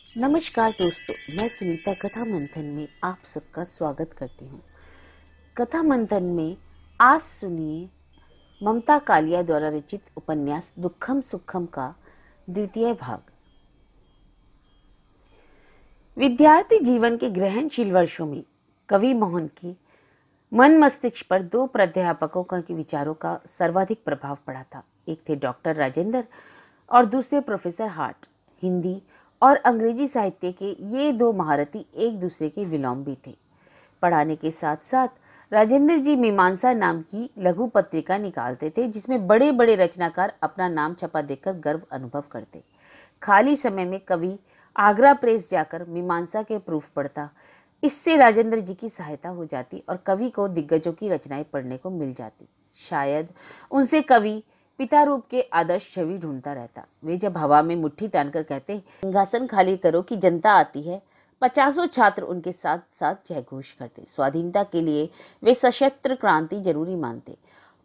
नमस्कार दोस्तों, मैं सुनीता कथा मंथन में आप सबका स्वागत करती हूँ। कथा मंथन में आज सुनिए ममता कालिया द्वारा रचित उपन्यास दुखम सुखम का द्वितीय भाग। विद्यार्थी जीवन के ग्रहणशील वर्षों में कवि मोहन की मन मस्तिष्क पर दो प्राध्यापकों के विचारों का सर्वाधिक प्रभाव पड़ा था। एक थे डॉक्टर राजेंद्र और दूसरे प्रोफेसर हार्ट। हिंदी और अंग्रेजी साहित्य के ये दो महारथी एक दूसरे के विलोम थे। पढ़ाने के साथ साथ राजेंद्र जी मीमांसा नाम की लघु पत्रिका निकालते थे, जिसमें बड़े बड़े रचनाकार अपना नाम छपा देखकर गर्व अनुभव करते। खाली समय में कवि आगरा प्रेस जाकर मीमांसा के प्रूफ पढ़ता। इससे राजेंद्र जी की सहायता हो जाती और कवि को दिग्गजों की रचनाएं पढ़ने को मिल जाती। शायद उनसे कवि पिता रूप के आदर्श छवि ढूंढता रहता। वे जब हवा में मुट्ठी तानकर कहते, सिंहासन खाली करो कि जनता आती है, 50 छात्र उनके साथ साथ जयघोष करते। स्वाधीनता के लिए वे सशस्त्र क्रांति जरूरी मानते।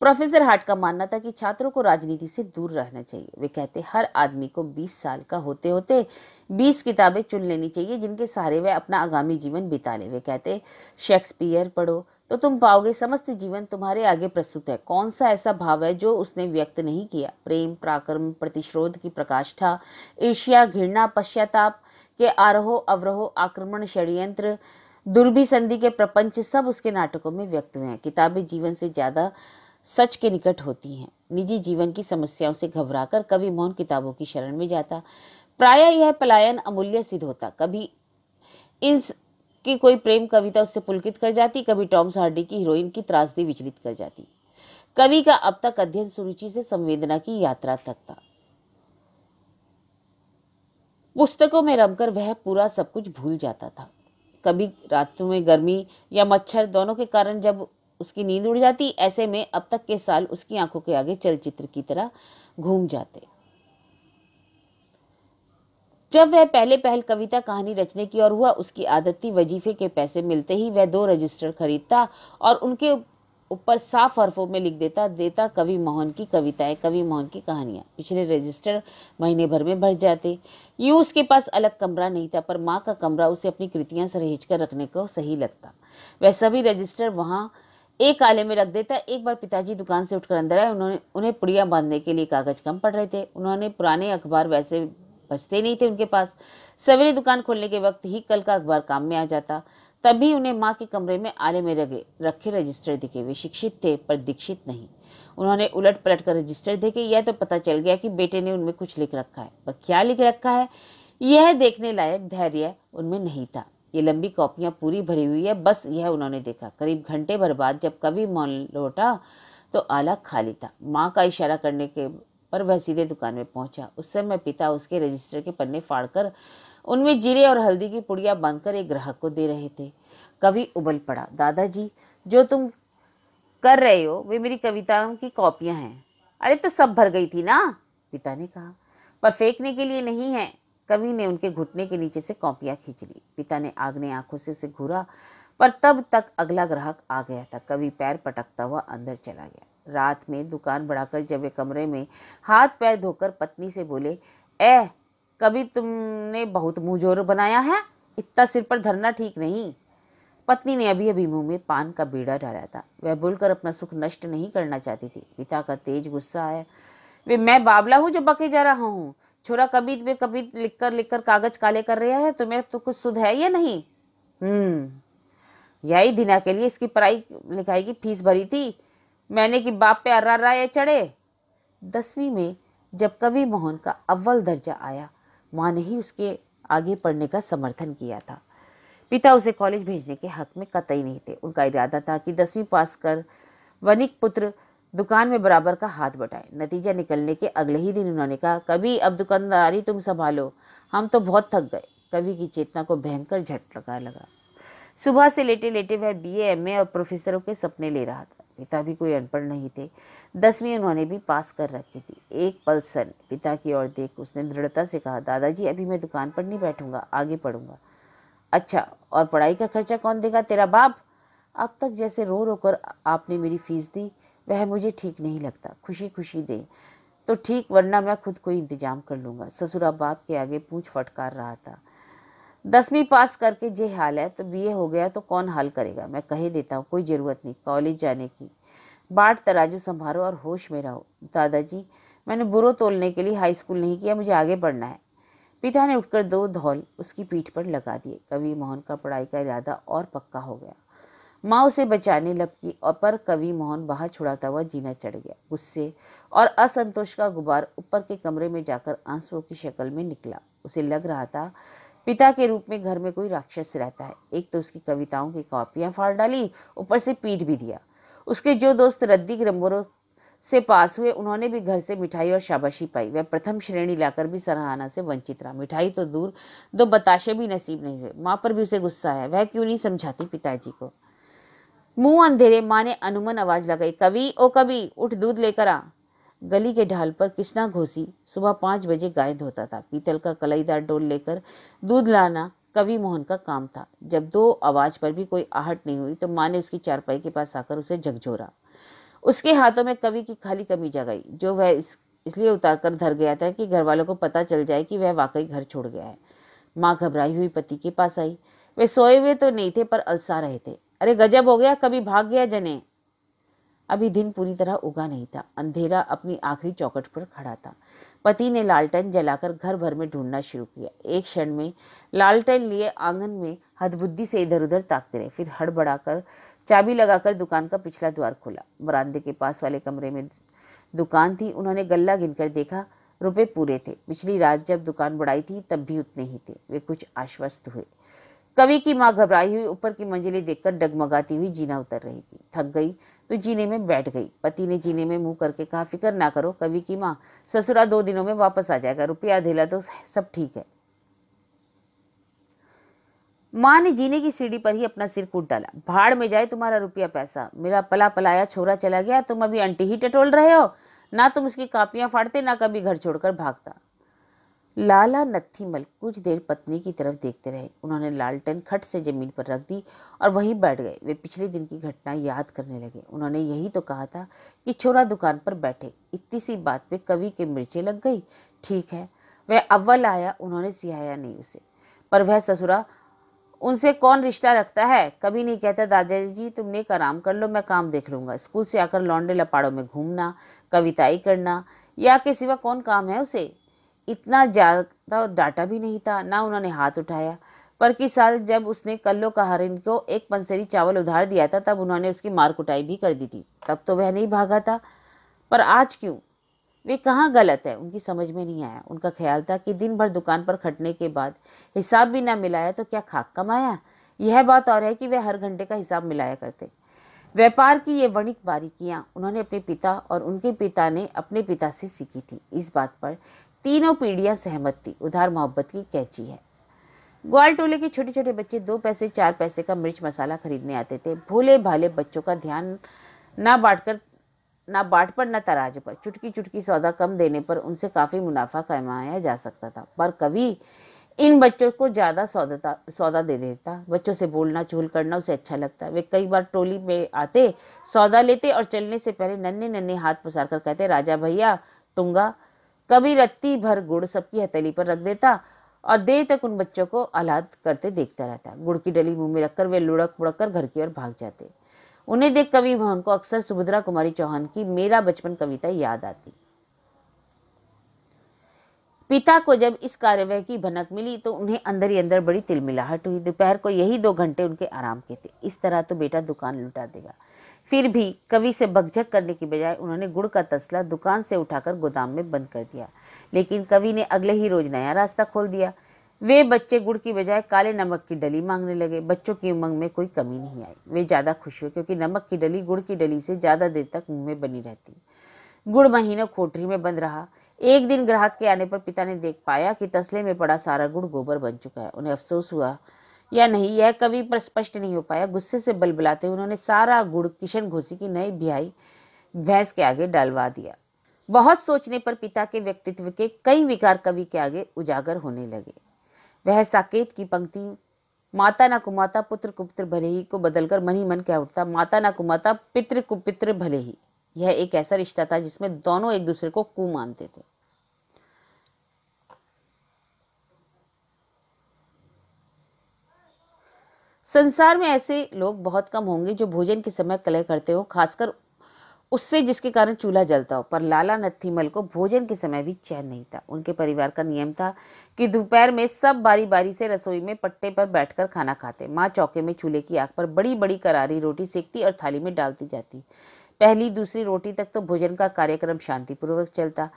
प्रोफेसर हार्ट का मानना था कि छात्रों को राजनीति से दूर रहना चाहिए। वे कहते, हर आदमी को 20 साल का होते होते 20 किताबें चुन लेनी चाहिए जिनके सहारे वह अपना आगामी जीवन बिता ले। वे कहते, शेक्सपियर पढ़ो तो तुम पाओगे समस्त जीवन तुम्हारे आगे प्रस्तुत है। कौन सा ऐसा भाव है जो उसने व्यक्त नहीं किया? प्रेम, पराक्रम, प्रतिशोध की प्रकाष्ठा, ईर्ष्या, घृणा, पश्चाताप के आरोह अवरोह, आक्रमण, षड्यंत्र, दुर्भिसंधि के प्रपंच सब उसके नाटकों में व्यक्त हुए हैं। किताबें जीवन से ज्यादा सच के निकट होती हैं। निजी जीवन की समस्याओं से घबराकर कवि मोहन किताबों की शरण में जाता। प्रायः यह पलायन अमूल्य सिद्ध होता। कभी की कोई प्रेम कविता उससे पुलकित कर जाती, कभी टॉम हार्डी की हीरोइन की त्रासदी विचलित कर जाती। कवि का अब तक अध्ययन सुरुचि से संवेदना की यात्रा तक था। पुस्तकों में रमकर वह पूरा सब कुछ भूल जाता था। कभी रातों में गर्मी या मच्छर दोनों के कारण जब उसकी नींद उड़ जाती, ऐसे में अब तक के साल उसकी आंखों के आगे चलचित्र की तरह घूम जाते। जब वह पहले पहल कविता कहानी रचने की ओर हुआ, उसकी आदत थी वजीफे के पैसे मिलते ही वह 2 रजिस्टर खरीदता और उनके ऊपर साफ हरफों में लिख देता कवि मोहन की कविताएं, कवि मोहन की कहानियां। पिछले रजिस्टर महीने भर में भर जाते। यूं उसके पास अलग कमरा नहीं था, पर माँ का कमरा उसे अपनी कृतियां सहेज कर रखने को सही लगता। वह सभी रजिस्टर वहां एक आले में रख देता। एक बार पिताजी दुकान से उठकर अंदर आए। उन्हें पुड़िया बांधने के लिए कागज कम पड़ रहे थे। उन्होंने पुराने अखबार वैसे बचते नहीं थे उनके पास। सवेरे दुकान खोलने के वक्त ही कल का अखबार काम में आ जाता। तभी उन्हें माँ के कमरे में आले में रखे रजिस्टर दिखे। वे शिक्षित थे पर दीक्षित नहीं। उन्होंने उलट पलट कर रजिस्टर देखे। यह तो पता चल गया कि बेटे ने उनमें कुछ लिख रखा है, पर क्या लिख रखा है यह देखने लायक धैर्य उनमें नहीं था। ये लंबी कॉपियां पूरी भरी हुई है, बस यह उन्होंने देखा। करीब घंटे भर बाद जब कवि मोहन लौटा तो आला खाली था। माँ का इशारा करने के पर वह सीधे दुकान में पहुंचा। उस समय पिता उसके रजिस्टर के पन्ने फाड़कर उनमें जीरे और हल्दी की पुड़िया बांधकर एक ग्राहक को दे रहे थे। कवि उबल पड़ा। दादाजी, जो तुम कर रहे हो वे मेरी कविताओं की कॉपियां हैं। अरे तो सब भर गई थी ना, पिता ने कहा। पर फेंकने के लिए नहीं है। कवि ने उनके घुटने के नीचे से कॉपियां खींच ली। पिता ने आगने आंखों से उसे घूरा, पर तब तक अगला ग्राहक आ गया था। कवि पैर पटकता हुआ अंदर चला गया। रात में दुकान बढ़ाकर जब वे कमरे में हाथ पैर धोकर पत्नी से बोले, कभी तुमने बहुत मुंहजोर बनाया है, इतना सिर पर धरना ठीक नहीं। पत्नी ने अभी अभी मुंह में पान का बीड़ा डाला था। वह बोलकर अपना सुख नष्ट नहीं करना चाहती थी। पिता का तेज गुस्सा आया। वे मैं बाबला हूं जो बके जा रहा हूँ? छोरा कभी लिखकर कागज काले कर रहा है। तुम्हें तो कुछ सुध है या नहीं? यही दिना के लिए इसकी पढ़ाई लिखाई की फीस भरी थी मैंने कि बाप पे अर्रा राय चढ़े। 10वीं में जब कवि मोहन का अव्वल दर्जा आया, माँ ने ही उसके आगे पढ़ने का समर्थन किया था। पिता उसे कॉलेज भेजने के हक में कतई नहीं थे। उनका इरादा था कि 10वीं पास कर वनिक पुत्र दुकान में बराबर का हाथ बटाए। नतीजा निकलने के अगले ही दिन उन्होंने कहा, कभी अब दुकानदारी तुम संभालो, हम तो बहुत थक गए। कवि की चेतना को भयंकर झटका लगा। सुबह से लेटे लेटे वह बीए, एमए और प्रोफेसरों के सपने ले रहा था। पिता भी कोई अनपढ़ नहीं थे। 10वीं उन्होंने भी पास कर रखी थी। एक पल सन पिता की ओर देख उसने दृढ़ता से कहा, दादाजी अभी मैं दुकान पर नहीं बैठूंगा, आगे पढ़ूंगा। अच्छा, और पढ़ाई का खर्चा कौन देगा? तेरा बाप। अब तक जैसे रो रो कर आपने मेरी फीस दी, वह मुझे ठीक नहीं लगता। खुशी खुशी दे तो ठीक, वरना मैं खुद कोई इंतजाम कर लूंगा। ससुरा बाप के आगे पूंछ फटकार रहा था। 10वीं पास करके जे हाल है तो बीए हो गया तो कौन हाल करेगा। मैं कहे देता हूँ, कोई जरूरत नहीं कॉलेज जाने की। बाट तराजू संभालो और होश में रहो। दादाजी, मैंने बुरो तोलने के लिए हाई स्कूल नहीं किया, मुझे आगे बढ़ना है। पिता ने उठकर 2 धौल उसकी पीठ पर लगा दिए। कवि मोहन का पढ़ाई का इरादा और पक्का हो गया। माँ उसे बचाने लपकी और पर कवि मोहन बाहर छुड़ाता हुआ जीना चढ़ गया। गुस्से और असंतोष का गुबार ऊपर के कमरे में जाकर आंसुओं की शक्ल में निकला। उसे लग रहा था पिता के रूप में घर में कोई राक्षस रहता है। एक तो उसकी कविताओं की कॉपियां फाड़ डाली, ऊपर से पीट भी दिया। उसके जो दोस्त रद्दी नंबरों से पास हुए उन्होंने भी घर से मिठाई और शाबाशी पाई। वह प्रथम श्रेणी लाकर भी सराहना से वंचित रहा। मिठाई तो दूर, 2 बताशे भी नसीब नहीं हुए। माँ पर भी उसे गुस्सा आया। वह क्यों नहीं समझाती पिताजी को। मुंह अंधेरे माँ ने अनुमन आवाज लगाई, कवि ओ कवि, उठ दूध लेकर आ। गली के ढाल पर कृष्णा घोसी सुबह 5 बजे गाय धोता था। पीतल का कलईदार डोल लेकर दूध लाना कवि मोहन का काम था। जब 2 आवाज पर भी कोई आहट नहीं हुई तो माँ ने उसकी चारपाई के पास आकर उसे झकझोरा। उसके हाथों में कवि की खाली कमीज आ गई, जो वह इसलिए उतार कर धर गया था कि घर वालों को पता चल जाए कि वह वाकई घर छोड़ गया है। माँ घबराई हुई पति के पास आई। वे सोए हुए तो नहीं थे पर अलसा रहे थे। अरे गजब हो गया, कभी भाग गया जने। अभी दिन पूरी तरह उगा नहीं था। अंधेरा अपनी आखिरी चौखट पर खड़ा था। पति ने लालटेन जलाकर घर भर में ढूंढना शुरू किया। एक क्षण में लालटेन लिए आंगन में हदबुद्धि से इधर उधर ताकते रहे। फिर हड़बड़ाकर चाबी लगाकर दुकान का पिछला द्वार खोला। बरामदे के पास वाले कमरे में दुकान थी। उन्होंने गल्ला गिनकर देखा, रुपए पूरे थे। पिछली रात जब दुकान बढ़ाई थी तब भी उतने ही थे। वे कुछ आश्वस्त हुए। कवि की माँ घबराई हुई ऊपर की मंजिलें देखकर डगमगाती हुई जीना उतर रही थी। थक गई तो जीने में बैठ गई। पति ने जीने में मुंह करके कहा, फिक्र ना करो कवि की माँ, ससुरा 2 दिनों में वापस आ जाएगा, रुपया धेला तो सब ठीक है। माँ ने जीने की सीढ़ी पर ही अपना सिर कूट डाला। भाड़ में जाए तुम्हारा रुपया पैसा, मेरा पला पलाया छोरा चला गया, तुम अभी अंटी ही टटोल रहे हो। ना तुम उसकी कापियां फाड़ते, ना कभी घर छोड़कर भागता। लाला नत्थीमल कुछ देर पत्नी की तरफ देखते रहे। उन्होंने लालटेन खट से जमीन पर रख दी और वहीं बैठ गए। वे पिछले दिन की घटना याद करने लगे। उन्होंने यही तो कहा था कि छोरा दुकान पर बैठे। इतनी सी बात पे कवि के मिर्चें लग गई। ठीक है, वह अव्वल आया, उन्होंने सिहाया नहीं उसे, पर वह ससुरा उनसे कौन रिश्ता रखता है। कभी नहीं कहता, दादाजी तुम नेक आराम कर लो, मैं काम देख लूंगा। स्कूल से आकर लौंडे लपाड़ों में घूमना, कविताई करना, या के सिवा कौन काम है उसे। इतना ज्यादा डांटा भी नहीं था, ना उन्होंने हाथ उठाया। पर की साल जब उसने कल्लो कहारिन को 1 पंसेरी चावल उधार दिया था तब उन्होंने उसकी मार कुटाई भी कर दी थी। तब तो वह नहीं भागा था, पर आज क्यों। वे कहाँ गलत है, उनकी समझ में नहीं आया। उनका ख्याल था कि दिन भर दुकान पर खटने के बाद हिसाब भी ना मिलाया तो क्या खाक कमाया। यह बात और है कि वे हर घंटे का हिसाब मिलाया करते। व्यापार की ये वणिक बारीकियां उन्होंने अपने पिता और उनके पिता ने अपने पिता से सीखी थी। इस बात पर तीनों पीढ़ियां सहमत थी, उधार मोहब्बत की कैची है। ग्वाल टोले के छोटे छोटे बच्चे 2 पैसे 4 पैसे का मिर्च मसाला खरीदने आते थे। भोले भाले बच्चों का ध्यान ना बांटकर ना बाट पर न तराजू पर। चुटकी चुटकी सौदा कम देने पर उनसे काफी मुनाफा कमाया जा सकता था। पर कवि इन बच्चों को ज्यादा सौदा दे देता। बच्चों से बोलना चुगल करना उसे अच्छा लगता। वे कई बार टोली में आते, सौदा लेते और चलने से पहले नन्हे नन्हे हाथ पसार कर कहते, राजा भैया टूंगा। कभी रत्ती भर गुड़ सबकी हथेली पर रख देता और देर तक उन बच्चों को आह्लाद करते देखता रहता। गुड़ की डली मुंह में रखकर वे लुढ़क पुढ़क कर घर की ओर भाग जाते। उन्हें देख कवि मोहन को अक्सर सुभद्रा कुमारी चौहान की मेरा बचपन कविता याद आती। पिता को जब इस कार्यवाही की भनक मिली तो उन्हें अंदर ही अंदर बड़ी तिलमिलाहट हुई। दोपहर को यही 2 घंटे उनके आराम के थे। इस तरह तो बेटा दुकान लुटा देगा। फिर भी कवि से बकझक करने की बजाय उन्होंने गुड़ का तसला दुकान से उठाकर गोदाम में बंद कर दिया। लेकिन कवि ने अगले ही रोज नया रास्ता खोल दिया। वे बच्चे गुड़ की बजाय काले नमक की डली मांगने लगे। बच्चों की उमंग में कोई कमी नहीं आई। वे ज्यादा खुश हुए क्योंकि नमक की डली गुड़ की डली से ज्यादा देर तक मुंह में बनी रहती। गुड़ महीनों कोठरी में बंद रहा। एक दिन ग्राहक के आने पर पिता ने देख पाया कि तसले में पड़ा सारा गुड़ गोबर बन चुका है। उन्हें अफसोस हुआ या नहीं यह कवि पर स्पष्ट नहीं हो पाया। गुस्से से बलबलाते उन्होंने सारा गुड़ किशन घोसी की नई ब्याई भैंस के आगे डालवा दिया। बहुत सोचने पर पिता के व्यक्तित्व के कई विकार कवि के आगे उजागर होने लगे। वह साकेत की पंक्ति माता ना कुमाता पुत्र कुपित्र भले ही को बदलकर मन ही मन क्या उठता, माता ना कुमाता पितृ कुपित्र भले ही। यह एक ऐसा रिश्ता था जिसमें दोनों एक दूसरे को कु मानते थे। संसार में ऐसे लोग बहुत कम होंगे जो भोजन के समय कलह करते हो, खासकर उससे जिसके कारण चूल्हा जलता हो। पर लाला नत्थीमल को भोजन के समय भी चैन नहीं था। उनके परिवार का नियम था कि दोपहर में सब बारी बारी से रसोई में पट्टे पर बैठकर खाना खाते। माँ चौके में चूल्हे की आग पर बड़ी बड़ी करारी रोटी सेकती और थाली में डालती जाती। पहली दूसरी रोटी तक तो भोजन का कार्यक्रम शांतिपूर्वक चलता।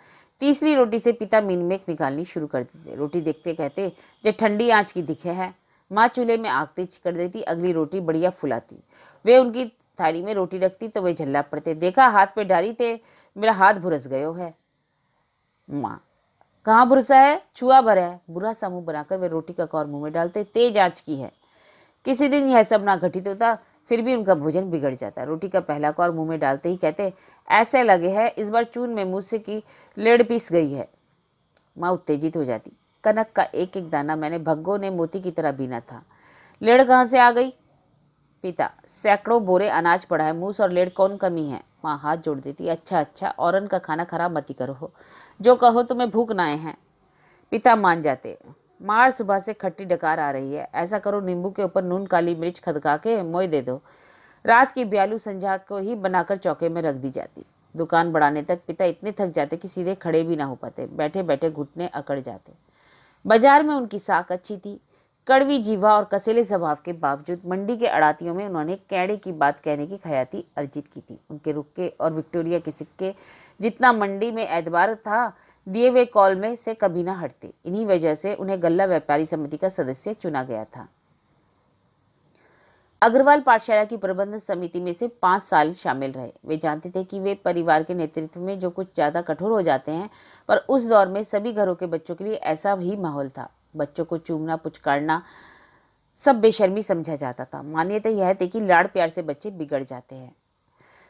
तीसरी रोटी से पिता मीनमेक निकालनी शुरू कर देते। रोटी देखते कहते, जो ठंडी आंच की दिखे है। माँ चूल्हे में आग तेज कर देती, अगली रोटी बढ़िया फुलाती। वे उनकी थाली में रोटी रखती तो वे झल्ला पड़ते, देखा हाथ पे डारी थे, मेरा हाथ भुरस गयो है। माँ, कहाँ भुरसा है, छुआ भर है। बुरा सा मुंह बनाकर वे रोटी का कौर मुंह में डालते, तेज आंच की है। किसी दिन यह सब ना घटित होता, फिर भी उनका भोजन बिगड़ जाता। रोटी का पहला कौर मुंह में डालते ही कहते, ऐसे लगे है इस बार चून में मुझसे की लेड़ पीस गई है। माँ उत्तेजित हो जाती, कनक का एक एक दाना मैंने भग्गो ने मोती की तरह बीना था, लेड़ कहाँ से आ गई। पिता, सैकड़ों बोरे अनाज पड़ा है, मूस और लेड़ कौन कमी है। माँ हाथ जोड़ देती, अच्छा अच्छा, औरन का खाना खराब मती करो, जो कहो तुम्हें भूख ना आए हैं। पिता मान जाते, मार सुबह से खट्टी डकार आ रही है, ऐसा करो नींबू के ऊपर नून काली मिर्च खदका के मोय दे दो। रात की ब्यालू संझा को ही बनाकर चौके में रख दी जाती। दुकान बढ़ाने तक पिता इतने थक जाते कि सीधे खड़े भी ना हो पाते, बैठे बैठे घुटने अकड़ जाते। बाजार में उनकी साख अच्छी थी। कड़वी जीवा और कसेले स्वभाव के बावजूद मंडी के अड़ातियों में उन्होंने कैड़े की बात कहने की खयाती अर्जित की थी। उनके रुक्के और विक्टोरिया के सिक्के जितना मंडी में एतबार था, दिए हुए कॉल में से कभी ना हटते। इन्हीं वजह से उन्हें गल्ला व्यापारी समिति का सदस्य चुना गया था। अग्रवाल पाठशाला की प्रबंध समिति में से 5 साल शामिल रहे। वे जानते थे कि वे परिवार के नेतृत्व में जो कुछ ज्यादा कठोर हो जाते हैं, पर उस दौर में सभी घरों के बच्चों के लिए ऐसा ही माहौल था। बच्चों को चूमना पुचकारना सब बेशर्मी समझा जाता था। मान्यता यह थी कि लाड़ प्यार से बच्चे बिगड़ जाते हैं।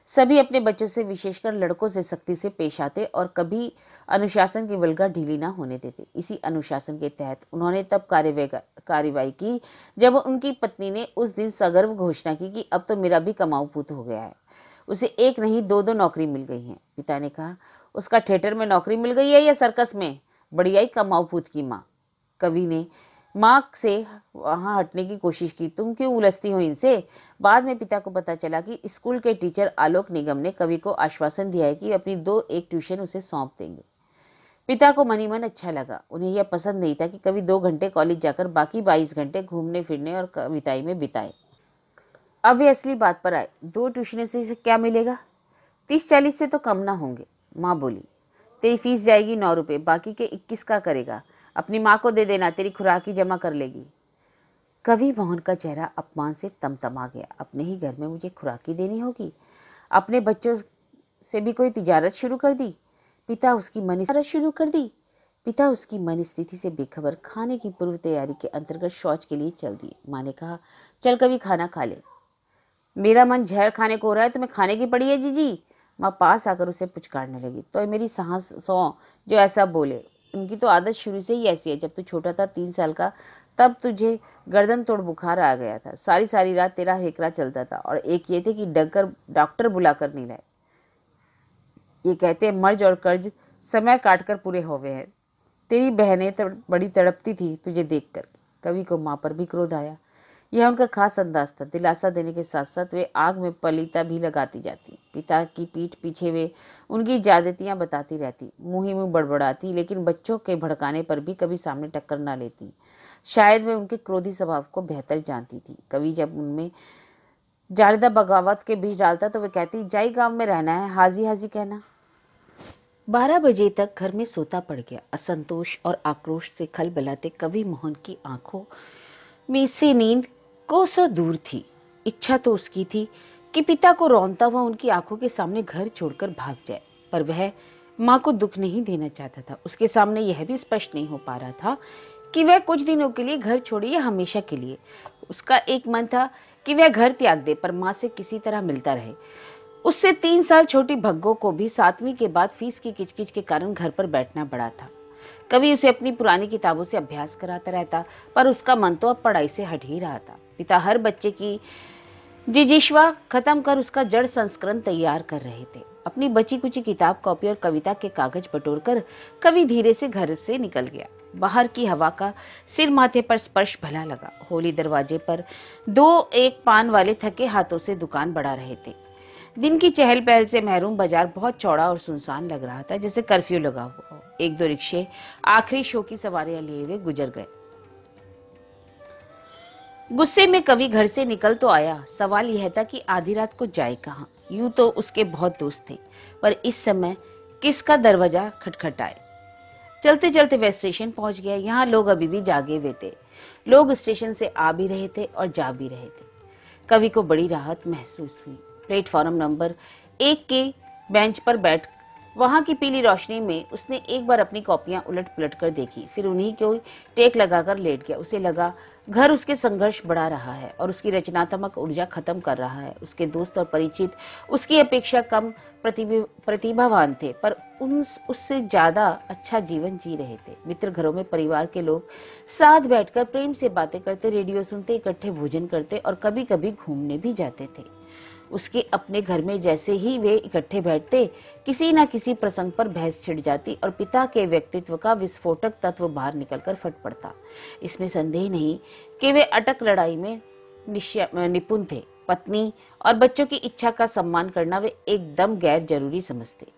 सभी अपने बच्चों से, विशेषकर लड़कों से सख्ती से पेश आते और कभी अनुशासन की वल्गा ढीली ना होने देते। इसी अनुशासन के तहत उन्होंने तब कार्यवाही की जब उनकी पत्नी ने उस दिन सगर्व घोषणा की कि अब तो मेरा भी कमाऊ पुत हो गया है, उसे एक नहीं दो दो नौकरी मिल गई है। पिता ने कहा, उसका थिएटर में नौकरी मिल गई है या सर्कस में, बढ़िया ही कमाऊ पुत की माँ। कवि ने माँ से वहां हटने की कोशिश की, तुम क्यों उलझती हो इनसे। बाद में पिता को पता चला कि स्कूल के टीचर आलोक निगम ने कवि को आश्वासन दिया है कि अपनी 2-1 ट्यूशन उसे सौंप देंगे। पिता को मनी मन अच्छा लगा। उन्हें यह पसंद नहीं था कि कवि 2 घंटे कॉलेज जाकर बाकी 22 घंटे घूमने फिरने और कविताई में बिताए। अब वे असली बात पर आए, 2 ट्यूशन से क्या मिलेगा, 30-40 से तो कम ना होंगे। माँ बोली, तेरी फीस जाएगी 9 रुपये, बाकी के 21 का करेगा, अपनी माँ को दे देना, तेरी खुराक ही जमा कर लेगी। कवि मोहन का चेहरा अपमान से तमतमा गया। अपने ही घर में मुझे खुराकी देनी होगी, अपने बच्चों से भी कोई तिजारत शुरू कर दी। पिता उसकी मन स्थिति से बेखबर खाने की पूर्व तैयारी के अंतर्गत शौच के लिए चल दिए। माँ ने कहा, चल कभी खाना खा ले। मेरा मन जहर खाने को हो रहा है, तुम्हें खाने की पड़ी है जीजी। माँ पास आकर उसे पुचकारने लगी, तो मेरी सांस सौ जो ऐसा बोले। उनकी तो आदत शुरू से ही ऐसी है। जब तू छोटा था 3 साल का, तब तुझे गर्दन तोड़ बुखार आ गया था, सारी सारी रात तेरा हेकरा चलता था, और एक ये थे कि डॉक्टर बुलाकर नहीं लाए। ये कहते मर्ज और कर्ज समय काट कर पूरे हो गए हैं। तेरी बहनें बड़ी तड़पती थी तुझे देखकर। कवि को माँ पर भी क्रोध आया। यह उनका खास अंदाज था। दिलासा देने के साथ साथ वे आग में पलीता भी लगाती जाती। पिता की पीठ पीछे वे उनकी ज्यादतियां बताती रहती, मुंह ही मुंह बड़बड़ाती, लेकिन बच्चों के भड़काने पर भी कभी सामने टक्कर ना लेती। शायद वे उनके क्रोधी स्वभाव को बेहतर जानती थी। कवि जब उनमें जारदा बगावत के बीच डालता तो वे कहती, जाई गांव में रहना है, हाजी हाजी कहना। 12 बजे तक घर में सोता पड़ गया। असंतोष और आक्रोश से खलबलाते कवि मोहन की आंखों में से नींद कोसों दूर थी। इच्छा तो उसकी थी कि पिता को रौंदता हुआ उनकी आंखों के सामने घर छोड़कर भाग जाए, पर वह माँ को दुख नहीं देना चाहता था। उसके सामने यह भी स्पष्ट नहीं हो पा रहा था कि वह कुछ दिनों के लिए घर छोड़े या हमेशा के लिए। उसका एक मन था कि वह घर त्याग दे, पर माँ से किसी तरह मिलता रहे। उससे 3 साल छोटी भग्गो को भी 7वीं के बाद फीस की किचकिच के कारण घर पर बैठना पड़ा था। कभी उसे अपनी पुरानी किताबों से अभ्यास कराता रहता, पर उसका मन तो अब पढ़ाई से हट ही रहा था। पिता हर बच्चे की जिजीशवा खत्म कर उसका जड़ संस्करण तैयार कर रहे थे। अपनी बची कुची किताब, कॉपी और कविता के कागज बटोरकर कवि धीरे से घर से निकल गया। बाहर की हवा का सिर माथे पर स्पर्श भला लगा। होली दरवाजे पर दो एक पान वाले थके हाथों से दुकान बढ़ा रहे थे। दिन की चहल पहल से महरूम बाजार बहुत चौड़ा और सुनसान लग रहा था, जैसे कर्फ्यू लगा हुआ हो। एक दो रिक्शे आखिरी शो की सवारियां लिए हुए गुजर गए। गुस्से में कवि घर से निकल तो आया, सवाल यह था कि आधी रात को जाए कहाँ। यूं तो उसके बहुत दोस्त थे, पर इस समय किसका दरवाजा खटखटाए। चलते चलते वह स्टेशन पहुंच गया। यहाँ लोग अभी भी जागे हुए थे। लोग स्टेशन से आ भी रहे थे और जा भी रहे थे। कवि को बड़ी राहत महसूस हुई। प्लेटफॉर्म नंबर 1 के बेंच पर बैठ वहां की पीली रोशनी में उसने एक बार अपनी कॉपियां उलट पुलट कर देखी, फिर उन्हीं को टेक लगाकर लेट गया। उसे लगा घर उसके संघर्ष बढ़ा रहा है और उसकी रचनात्मक ऊर्जा खत्म कर रहा है। उसके दोस्त और परिचित उसकी अपेक्षा कम प्रतिभावान थे, पर उससे ज्यादा अच्छा जीवन जी रहे थे। मित्र घरों में परिवार के लोग साथ बैठकर प्रेम से बातें करते, रेडियो सुनते, इकट्ठे भोजन करते और कभी कभी घूमने भी जाते थे। उसके अपने घर में जैसे ही वे इकट्ठे बैठते, किसी न किसी प्रसंग पर बहस छिड़ जाती और पिता के व्यक्तित्व का विस्फोटक तत्व बाहर निकलकर फट पड़ता। इसमें संदेह नहीं कि वे अटक लड़ाई में निपुण थे। पत्नी और बच्चों की इच्छा का सम्मान करना वे एकदम गैर जरूरी समझते।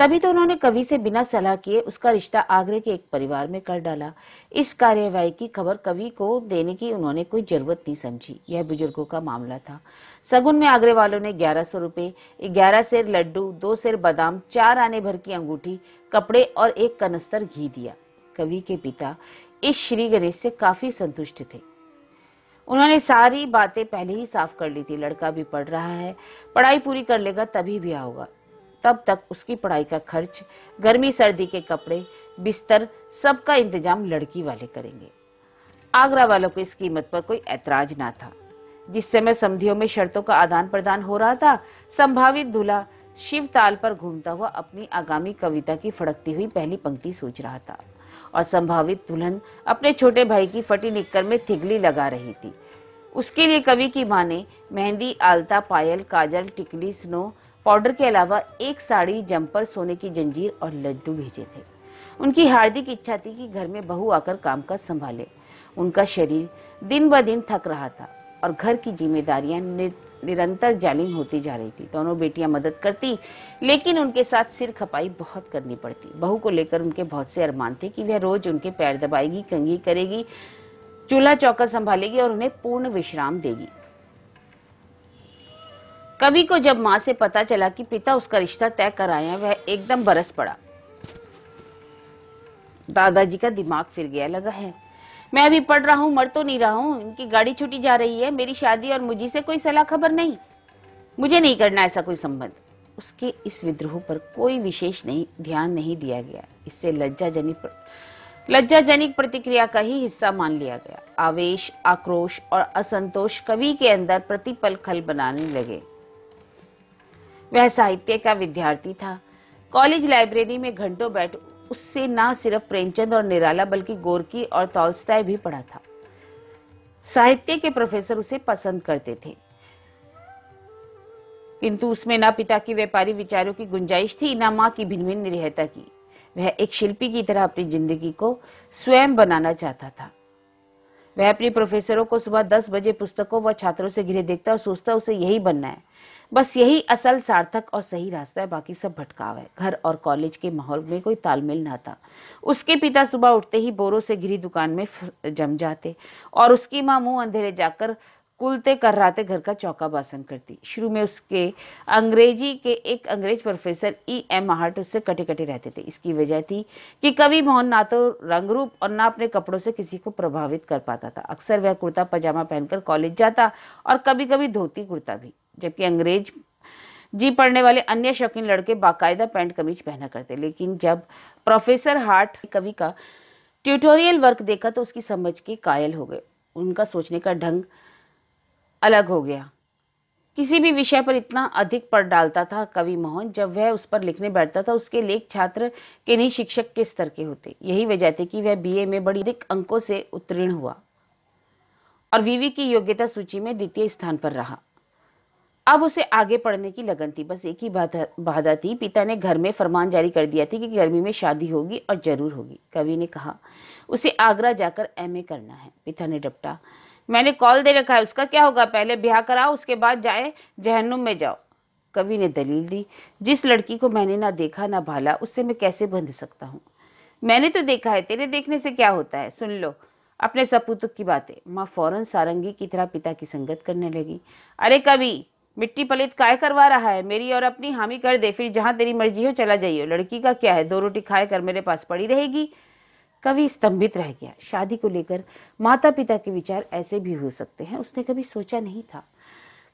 तभी तो उन्होंने कवि से बिना सलाह किए उसका रिश्ता आगरे के एक परिवार में कर डाला। इस कार्यवाही की खबर कवि को देने की उन्होंने कोई जरूरत नहीं समझी। यह बुजुर्गों का मामला था। सगुन में आगरे वालों ने 1100 रुपए, 11 सेर लड्डू, 2 सेर बादाम, 4 आने भर की अंगूठी, कपड़े और 1 कनस्तर घी दिया। कवि के पिता इस श्री गणेश से काफी संतुष्ट थे। उन्होंने सारी बातें पहले ही साफ कर ली थी। लड़का भी पढ़ रहा है, पढ़ाई पूरी कर लेगा तभी ब्याह होगा। तब तक उसकी पढ़ाई का खर्च, गर्मी सर्दी के कपड़े, बिस्तर, सबका इंतजाम लड़की वाले करेंगे। आगरा वालों को इस कीमत पर कोई ऐतराज ना था। जिस समय समधियों में शर्तों का आदान प्रदान हो रहा था, संभावित दूल्हा शिव ताल पर घूमता हुआ अपनी आगामी कविता की फड़कती हुई पहली पंक्ति सोच रहा था और संभावित दुल्हन अपने छोटे भाई की फटी निक्कर में थिगली लगा रही थी। उसके लिए कवि की मां ने मेहंदी, आलता, पायल, काजल, टिकली, स्नो पाउडर के अलावा 1 साड़ी, जंपर, सोने की जंजीर और लड्डू भेजे थे। उनकी हार्दिक इच्छा थी कि घर में बहू आकर कामकाज संभाले। उनका शरीर दिन ब दिन थक रहा था और घर की जिम्मेदारियां निरंतर जालिम होती जा रही थी। दोनों बेटियां मदद करती, लेकिन उनके साथ सिर खपाई बहुत करनी पड़ती। बहू को लेकर उनके बहुत से अरमान थे कि वह रोज उनके पैर दबाएगी, कंघी करेगी, चूल्हा चौका संभालेगी और उन्हें पूर्ण विश्राम देगी। कवि को जब मां से पता चला कि पिता उसका रिश्ता तय कर आए हैं, वह एकदम बरस पड़ा। दादाजी का दिमाग फिर गया। लगा है मैं अभी पढ़ रहा हूं, मर तो नहीं रहा हूं। इनकी गाड़ी छूटी जा रही है, मेरी शादी और मुझी से कोई सलाह खबर नहीं। मुझे नहीं करना ऐसा कोई संबंध। उसके इस विद्रोह पर कोई विशेष ध्यान नहीं दिया गया। इससे लज्जाजनक प्रतिक्रिया का ही हिस्सा मान लिया गया। आवेश, आक्रोश और असंतोष कवि के अंदर प्रतिपल खल बनाने लगे। वह साहित्य का विद्यार्थी था। कॉलेज लाइब्रेरी में घंटों बैठ उससे ना सिर्फ प्रेमचंद और निराला बल्कि गोरकी और तॉल्स्टॉय भी पढ़ा था। साहित्य के प्रोफेसर उसे पसंद करते थे, किंतु उसमें ना पिता की व्यापारी विचारों की गुंजाइश थी, ना मां की भिन्न भिन्न निरहता की। वह एक शिल्पी की तरह अपनी जिंदगी को स्वयं बनाना चाहता था। वह अपने प्रोफेसरों को सुबह 10 बजे पुस्तकों व छात्रों से घिरे देखता और सोचता उसे यही बनना है, बस यही असल सार्थक और सही रास्ता है, बाकी सब भटकाव है। घर और कॉलेज के माहौल में कोई तालमेल ना था। उसके पिता सुबह उठते ही बोरों से घिरी दुकान में जम जाते और उसकी माँ मुंह अंधेरे जाकर कुलते कर्राते घर का चौका बासन करती। शुरू में उसके अंग्रेजी के एक अंग्रेज प्रोफेसर E.M. आहट उससे कटे कटे रहते थे। इसकी वजह थी कि कवि मोहन ना तो रंग रूप और ना अपने कपड़ों से किसी को प्रभावित कर पाता था। अक्सर वह कुर्ता पजामा पहनकर कॉलेज जाता और कभी कभी धोती कुर्ता भी, जबकि अंग्रेज जी पढ़ने वाले अन्य शौकीन लड़के बाकायदा पैंट कमीज पहना करते। लेकिन जब प्रोफेसर हार्ट कवि का ट्यूटोरियल वर्क देखा तो उसकी समझ के कायल हो गए। उनका सोचने का ढंग अलग हो गया। किसी भी विषय पर इतना अधिक पढ़ डालता था कवि मोहन, जब वह उस पर लिखने बैठता था उसके लेख छात्र के नहीं शिक्षक के स्तर के होते। यही वजह थी कि वह BA में बड़ी अधिक अंकों से उत्तीर्ण हुआ और VV की योग्यता सूची में 2य स्थान पर रहा। अब उसे आगे पढ़ने की लगन थी। बस एक ही बाधा थी, पिता ने घर में फरमान जारी कर दिया था कि गर्मी में शादी होगी और जरूर होगी। कवि ने कहा उसे आगरा जाकर एमए करना है। पिता ने डपटा, मैंने कॉल दे रखा है, उसका क्या होगा, पहले ब्याह कराओ, उसके बाद जाए जहन्नुम में जाओ। कवि ने दलील दी, जिस लड़की को मैंने ना देखा ना भाला, उससे मैं कैसे बंध सकता हूँ। मैंने तो देखा है, तेरे देखने से क्या होता है, सुन लो अपने सपूतुक की बातें। माँ फौरन सारंगी की तरह पिता की संगत करने लगी। अरे कवि, मिट्टी पलित काय करवा रहा है, मेरी और अपनी हामी कर दे, फिर जहां तेरी मर्जी हो चला जाइयो। लड़की का क्या है, 2 रोटी खाए कर मेरे पास पड़ी रहेगी। कवि स्तंभित रह गया। शादी को लेकर माता पिता के विचार ऐसे भी हो सकते हैं, उसने कभी सोचा नहीं था।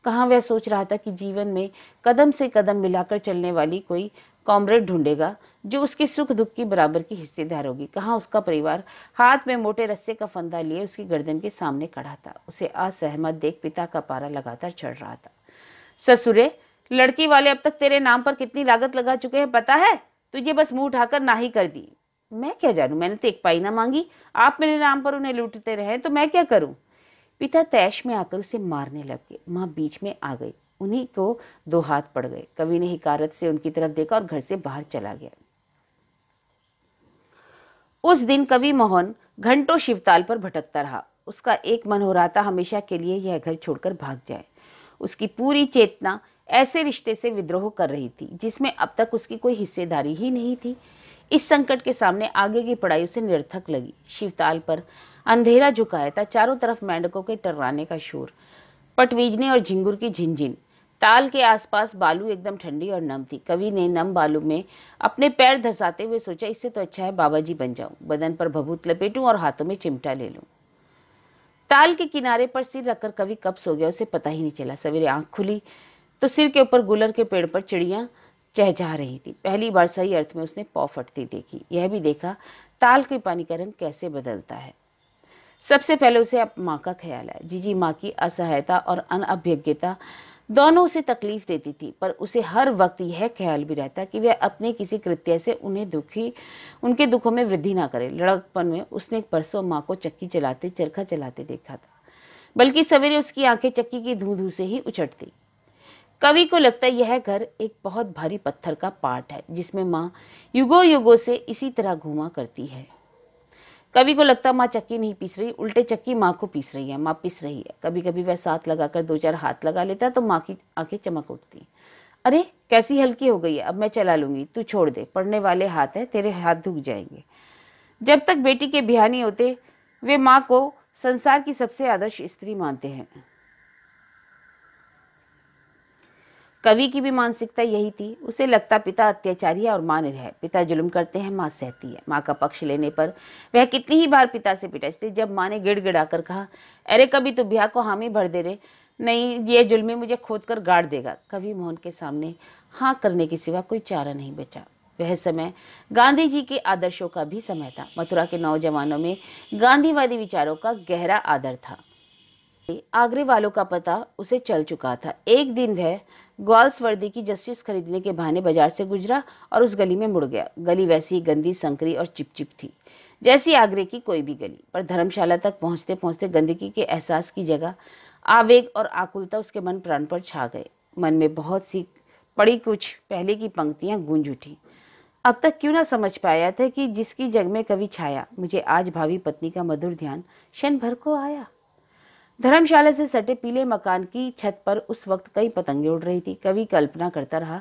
कहाँ वह सोच रहा था कि जीवन में कदम से कदम मिलाकर चलने वाली कोई कॉमरेड ढूंढेगा जो उसके सुख दुख की बराबर की हिस्सेदार होगी। कहाँ उसका परिवार हाथ में मोटे रस्से का फंदा लिए उसकी गर्दन के सामने खड़ा था। उसे असहमत देख पिता का पारा लगातार चढ़ रहा था। ससुरे, लड़की वाले अब तक तेरे नाम पर कितनी लागत लगा चुके हैं पता है? तुझे बस मुंह उठाकर ना ही कर दी। मैं क्या जानूं, मैंने तो एक पाई ना मांगी, आप मेरे नाम पर उन्हें लूटते रहे तो मैं क्या करूं। पिता तैश में आकर उसे मारने लगे। माँ बीच में आ गई, उन्हीं को 2 हाथ पड़ गए। कवि ने हिकारत से उनकी तरफ देखा और घर से बाहर चला गया। उस दिन कवि मोहन घंटों शिवताल पर भटकता रहा। उसका एक मन हो रहा था हमेशा के लिए यह घर छोड़कर भाग जाए। उसकी पूरी चेतना ऐसे रिश्ते से विद्रोह कर रही थी जिसमें अब तक उसकी कोई हिस्सेदारी ही नहीं थी। इस संकट के सामने आगे की पढ़ाई उसे निरर्थक लगी। शिवताल पर अंधेरा झुकाया था, चारों तरफ मेंढकों के टर्राने का शोर, पटवीजने और झिंगुर की झिनझिन। ताल के आसपास बालू एकदम ठंडी और नम थी। कवि ने नम बालू में अपने पैर धसाते हुए सोचा, इससे तो अच्छा है बाबा जी बन जाऊं, बदन पर भभूत लपेटूं और हाथों में चिमटा ले लूं। ताल के किनारे पर सिर रखकर कवि कब सो गया उसे पता ही नहीं चला। सवेरे आंख खुली तो सिर के ऊपर गुलर के पेड़ पर चिड़ियां चहचहा रही थी। पहली बार सही अर्थ में उसने पौ फटती देखी। यह भी देखा ताल के पानी का रंग कैसे बदलता है। सबसे पहले उसे अब माँ का ख्याल आया। जीजी माँ की असहायता और अनअभिज्ञता दोनों उसे तकलीफ देती थी, पर उसे हर वक्त यह ख्याल भी रहता कि वह अपने किसी कृत्य से उनके दुखों में वृद्धि ना करे। लड़कपन में उसने परसों माँ को चक्की चलाते, चरखा चलाते देखा था, बल्कि सवेरे उसकी आंखें चक्की की धू धू से ही उछटती। कवि को लगता यह घर एक बहुत भारी पत्थर का पाट है जिसमें माँ युगों युगों से इसी तरह घूमा करती है। कवि को लगता माँ चक्की नहीं पीस रही, उल्टे चक्की माँ को पीस रही है, माँ पिस रही है। कभी कभी वह साथ लगाकर 2-4 हाथ लगा लेता तो माँ की आंखें चमक उठती। अरे कैसी हल्की हो गई है, अब मैं चला लूंगी, तू छोड़ दे, पड़ने वाले हाथ है, तेरे हाथ दुख जाएंगे। जब तक बेटी के ब्याह नहीं होते वे माँ को संसार की सबसे आदर्श स्त्री मानते हैं। कवि की भी मानसिकता यही थी। उसे लगता पिता अत्याचारी है और माँ निर्भय। पिता जुल्म करते हैं, माँ सहती है। माँ का पक्ष लेने पर वह कितनी ही बार पिता से पिटती। जब माँ ने गिड़गिड़ाकर कहा, अरे कभी तो ब्याह को हामी भर दे रे, नहीं ये जुल्मी मुझे खोद कर गाड़ देगा, कवि मोहन के सामने हाँ करने के सिवा कोई चारा नहीं बचा। वह समय गांधी जी के आदर्शों का भी समय था। मथुरा के नौजवानों में गांधीवादी विचारों का गहरा आदर था। आगरे वालों का पता उसे चल चुका था। एक दिन वह ग्वाल्स वर्दी की जस्टिस खरीदने के बहाने बाजार से गुजरा और उस गली में मुड़ गया। गली वैसी ही गंदी, संकरी और चिपचिप थी जैसी आगरे की कोई भी गली। पर धर्मशाला तक पहुंचते पहुंचते गंदगी के एहसास की जगह आवेग और आकुलता उसके मन प्राण पर छा गए। मन में बहुत सी पड़ी कुछ पहले की पंक्तियां गूंज उठी। अब तक क्यों ना समझ पाया था कि जिसकी जग में कभी छाया, मुझे आज भावी पत्नी का मधुर ध्यान क्षण भर को आया। धर्मशाला से सटे पीले मकान की छत पर उस वक्त कई पतंगे उड़ रही थी। कवि कल्पना करता रहा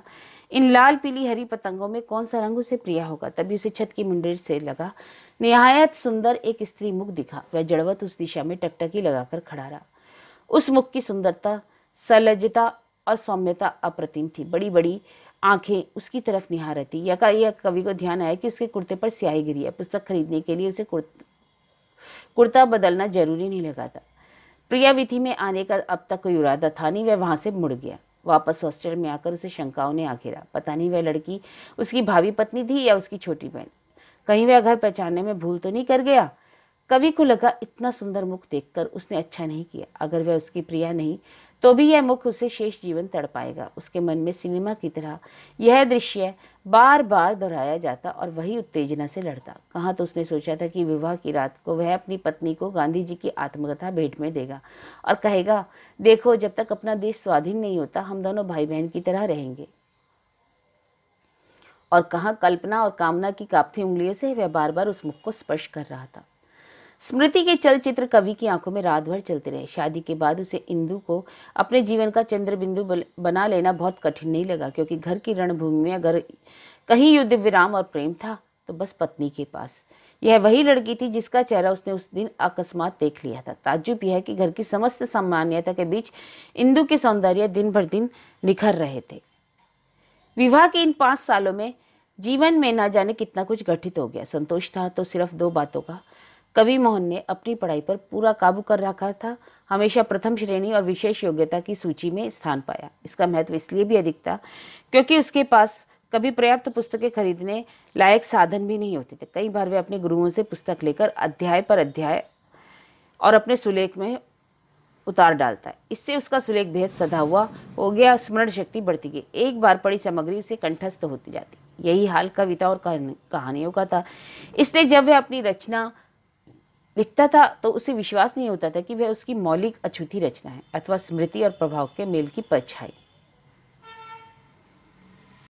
इन लाल पीली हरी पतंगों में कौन सा रंग उसे प्रिय होगा। तभी उसे छत की मुंडेर से लगा निहायत सुंदर एक स्त्री मुख दिखा। वह जड़वत उस दिशा में टकटकी लगाकर खड़ा रहा। उस मुख की सुंदरता, सलज्जता और सौम्यता अप्रतिम थी। बड़ी बड़ी आंखें उसकी तरफ निहार रहती। यकायक कवि को ध्यान आया कि उसके कुर्ते पर स्याही गिरी है। पुस्तक खरीदने के लिए उसे कुर्ता बदलना जरूरी नहीं लगा था। प्रियाविधि में आने का अब तक कोई इरादा था नहीं। वह वहां से मुड़ गया। वापस हॉस्टल में आकर उसे शंकाओं ने घेरा। पता नहीं वह लड़की उसकी भावी पत्नी थी या उसकी छोटी बहन। कहीं वह घर पहचानने में भूल तो नहीं कर गया। कवि को लगा इतना सुंदर मुख देखकर उसने अच्छा नहीं किया। अगर वह उसकी प्रिया नहीं तो भी यह मुख उसे शेष जीवन तड़पाएगा। उसके मन में सिनेमा की तरह यह दृश्य बार बार दोहराया जाता और वही उत्तेजना से लड़ता। कहाँ तो उसने सोचा था कि विवाह की रात को वह अपनी पत्नी को गांधी जी की आत्मकथा भेंट में देगा और कहेगा, देखो जब तक अपना देश स्वाधीन नहीं होता हम दोनों भाई बहन की तरह रहेंगे। और कहाँ कल्पना और कामना की कांपती उंगलियों से वह बार बार उस मुख को स्पर्श कर रहा था। स्मृति के चलचित्र कवि की आंखों में रात भर चलते रहे। शादी के बाद उसे इंदु को अपने जीवन का चंद्र बिंदु बना लेना बहुत कठिन नहीं लगा, क्योंकि घर की रणभूमि में अगर कहीं युद्ध विराम और प्रेम था तो बस पत्नी के पास। यह वही लड़की थी जिसका चेहरा उसने उस दिन अकस्मात देख लिया था। ताज्जुब यह है कि घर की समस्त सामान्यता के बीच इंदु के सौंदर्य दिन भर दिन निखर रहे थे। विवाह के इन 5 सालों में जीवन में न जाने कितना कुछ गठित हो गया। संतोष था तो सिर्फ 2 बातों का। कवि मोहन ने अपनी पढ़ाई पर पूरा काबू कर रखा था, हमेशा प्रथम श्रेणी और विशेष योग्यता की सूची में स्थान पाया। इसका महत्व इसलिए भी अधिक था क्योंकि उसके पास कभी पर्याप्त पुस्तकें खरीदने लायक साधन भी नहीं होते थे। कई बार वे अपने गुरुओं से पुस्तक लेकर अध्याय पर अध्याय और अपने सुलेख में उतार डालता है। इससे उसका सुलेख बेहद सधा हुआ हो गया, स्मरण शक्ति बढ़ती गई, एक बार पढ़ी सामग्री उसे कंठस्थ होती जाती। यही हाल कविता और कहानियों का था। इसलिए जब वह अपनी रचना लिखता था तो उसे विश्वास नहीं होता था कि वह उसकी मौलिक अछूती रचना है अथवा स्मृति और प्रभाव के मेल की परछाई।